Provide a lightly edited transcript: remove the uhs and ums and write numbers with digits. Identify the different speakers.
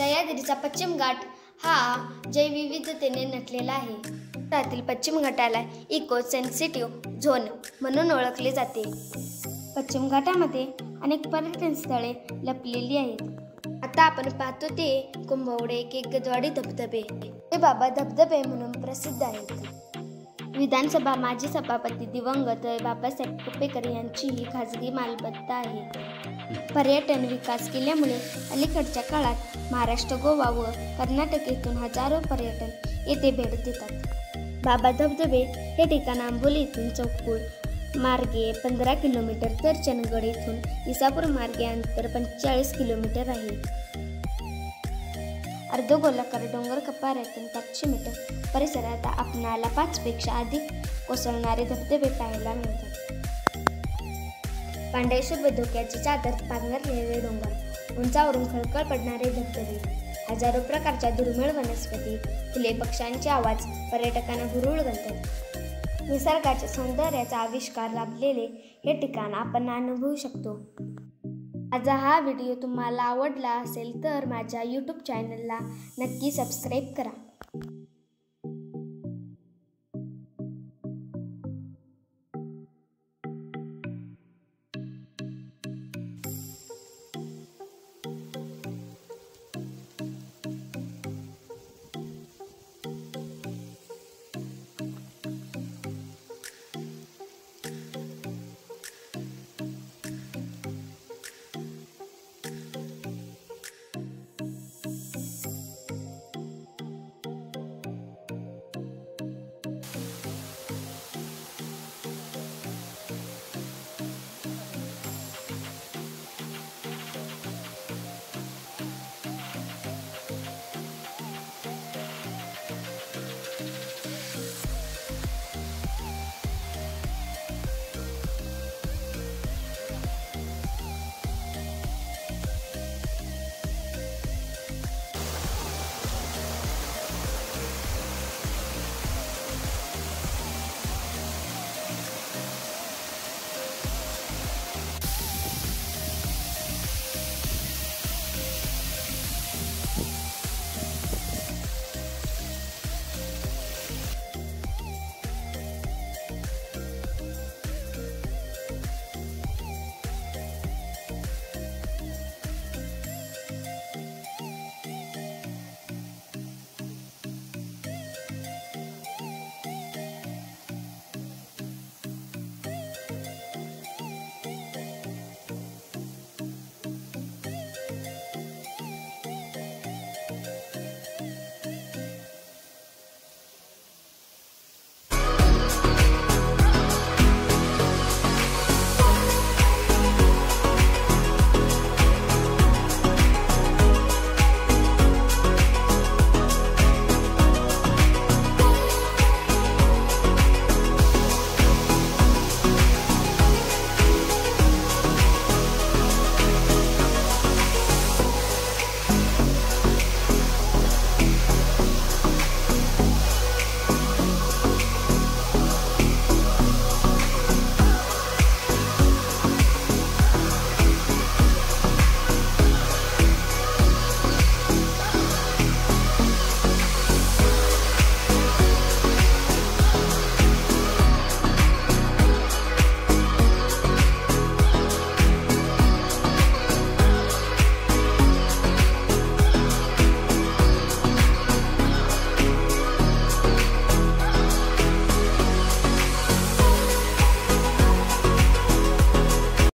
Speaker 1: सह्याद्रीचा पश्चिम घाट हा जैवविविधतेने नटलेला आहे। त्यातील पश्चिम घाटाला इको सेन्सिटिव्ह झोन म्हणून ओळखले जाते। पश्चिम घाटामध्ये अनेक पर्यटन स्थळे लपलेली आहेत। आता आपण पाहतो ते कुंभवडे केकदवाडी धबधबे। हे बाबा धबधबे म्हणून प्रसिद्ध आहेत। विधानसभा माजी सभापती दिवंगत बाबासाहेब कुपेकर यांची ही खाजगी मालमत्ता आहे। पर्यटन विकास केल्यामुळे अलीकडच्या काळात महाराष्ट्र, गोवा व कर्नाटक येथून हजारो पर्यटन येथे भेट देतात। बाबा धबधबे हे ठिकाण आंबोली येथून चौकुळ मार्गे 15 किलोमीटर तर चंदगड येथून इसापूर मार्गे अंतर 45 किलोमीटर आहे। अर्धगोलाकार डोंगर कपाऱ्यातून 500 मीटर परिसरात आपणाला 5 पेक्षा अधिक कोसळणारे धबधबे पाहायला मिळतात। पांढऱ्या शुभ्र धुक्याची चादर पांघरलेले डोंगर, उंचावरून खळखळ पडणारे धबधबे, हजारो प्रकारच्या दुर्मिळ वनस्पती, फुले, पक्ष्यांचे आवाज पर्यटकांना हुरूळ घालतात। निसर्गाच्या सौंदर्याचा आविष्कार लाभलेले हे ठिकाण आपण अनुभवू शकतो। माझा हा व्हिडिओ तुम्हाला आवडला असेल तर माझ्या YouTube चॅनलला नक्की सबस्क्राईब करा।